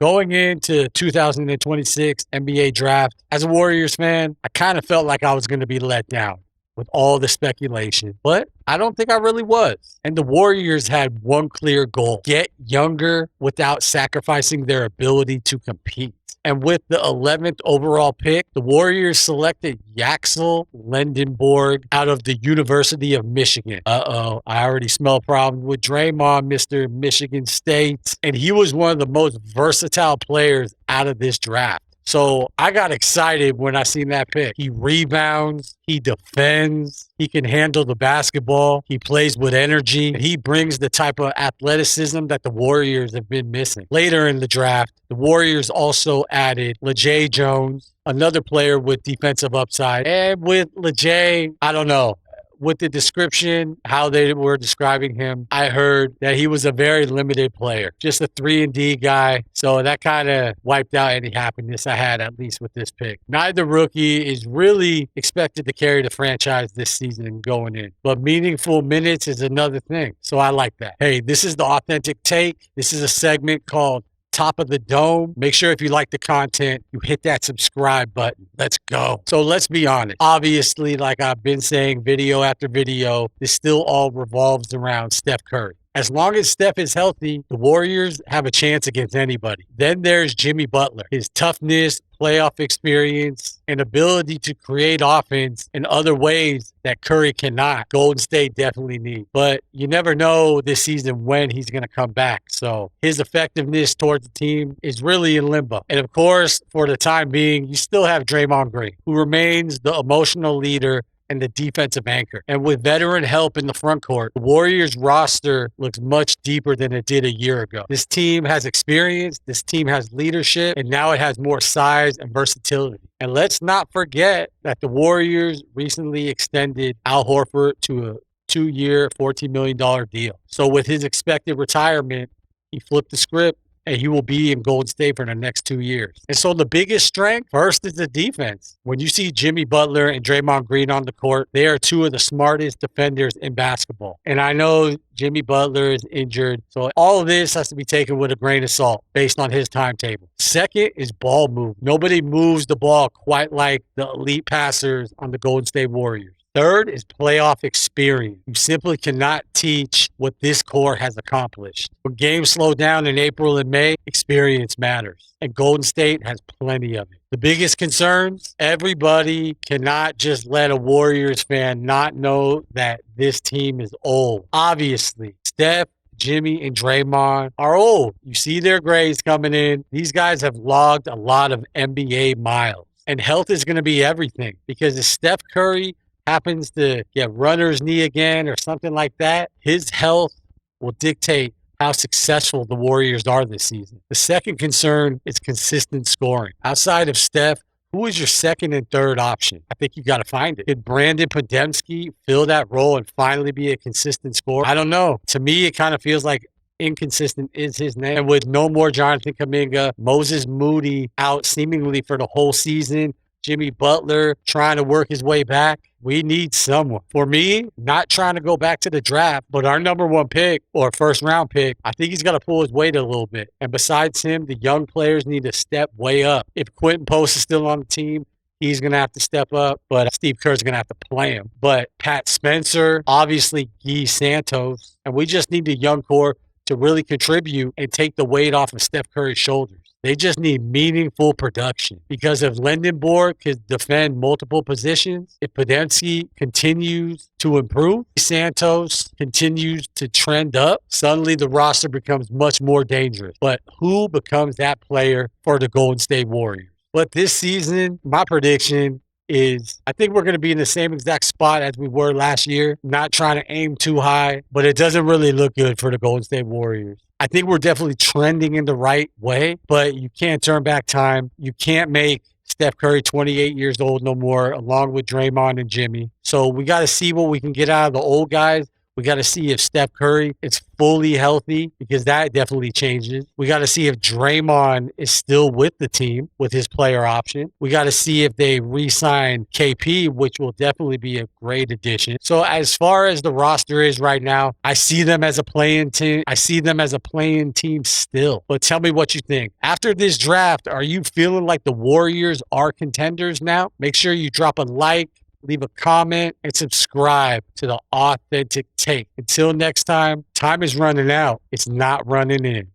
Going into 2026 NBA draft, as a Warriors fan, I kind of felt like I was going to be let down with all the speculation, but I don't think I really was. And the Warriors had one clear goal: get younger without sacrificing their ability to compete. And with the 11th overall pick, the Warriors selected Yaxel Lendenborg out of the University of Michigan. Uh-oh, I already smell problems with Draymond, Mr. Michigan State. And he was one of the most versatile players out of this draft. So I got excited when I seen that pick. He rebounds, he defends, he can handle the basketball, he plays with energy, he brings the type of athleticism that the Warriors have been missing. Later in the draft, the Warriors also added LeJay Jones, another player with defensive upside. And with LeJay, I don't know, with the description, how they were describing him, I heard that he was a very limited player, just a 3-and-D guy. So that kind of wiped out any happiness I had, at least with this pick. Neither rookie is really expected to carry the franchise this season going in, but meaningful minutes is another thing. So I like that. Hey, this is the Authentic Take. This is a segment called Top of the Dome. Make sure if you like the content, you hit that subscribe button. Let's go. So let's be honest. Obviously, like I've been saying video after video, this still all revolves around Steph Curry. As long as Steph is healthy, the Warriors have a chance against anybody. Then there's Jimmy Butler. His toughness, playoff experience, and ability to create offense in other ways that Curry cannot. Golden State definitely needs. But you never know this season when he's going to come back. So his effectiveness towards the team is really in limbo. And of course, for the time being, you still have Draymond Green, who remains the emotional leader and the defensive anchor. And with veteran help in the front court, the Warriors roster looks much deeper than it did a year ago. This team has experience, this team has leadership, and now it has more size and versatility. And let's not forget that the Warriors recently extended Al Horford to a 2-year, $14 million deal. So with his expected retirement, he flipped the script and he will be in Golden State for the next 2 years. And so the biggest strength first is the defense. When you see Jimmy Butler and Draymond Green on the court, they are two of the smartest defenders in basketball. And I know Jimmy Butler is injured, so all of this has to be taken with a grain of salt based on his timetable. Second is ball move. Nobody moves the ball quite like the elite passers on the Golden State Warriors. Third is playoff experience. You simply cannot teach what this core has accomplished. When games slow down in April and May, experience matters. And Golden State has plenty of it. The biggest concerns, everybody cannot just let a Warriors fan not know that this team is old. Obviously, Steph, Jimmy, and Draymond are old. You see their grades coming in. These guys have logged a lot of NBA miles. And health is going to be everything, because if Steph Curry happens to get runner's knee again or something like that, his health will dictate how successful the Warriors are this season. The second concern is consistent scoring. Outside of Steph, who is your second and third option? I think you got to find it. Could Brandon Podemski fill that role and finally be a consistent scorer? I don't know. To me, it kind of feels like inconsistent is his name. And with no more Jonathan Kuminga, Moses Moody out seemingly for the whole season, Jimmy Butler trying to work his way back, we need someone. For me, not trying to go back to the draft, but our number one pick or first round pick, I think he's got to pull his weight a little bit. And besides him, the young players need to step way up. If Quentin Post is still on the team, he's going to have to step up, but Steve Kerr's going to have to play him. But Pat Spencer, obviously Guy Santos, and we just need the young core to really contribute and take the weight off of Steph Curry's shoulders. They just need meaningful production, because if Lendenborg can defend multiple positions, if Podemski continues to improve, Santos continues to trend up, suddenly the roster becomes much more dangerous. But who becomes that player for the Golden State Warriors? But this season, my prediction is I think we're going to be in the same exact spot as we were last year, not trying to aim too high, but it doesn't really look good for the Golden State Warriors. I think we're definitely trending in the right way, but you can't turn back time. You can't make Steph Curry 28 years old no more, along with Draymond and Jimmy. So we got to see what we can get out of the old guys. We got to see if Steph Curry is fully healthy, because that definitely changes. We got to see if Draymond is still with the team with his player option. We got to see if they re-sign KP, which will definitely be a great addition. So as far as the roster is right now, I see them as a playing team. I see them as a playing team still. But tell me what you think. After this draft, are you feeling like the Warriors are contenders now? Make sure you drop a like, leave a comment, and subscribe to the Authentic Take. Until next time, time is running out. It's not running in.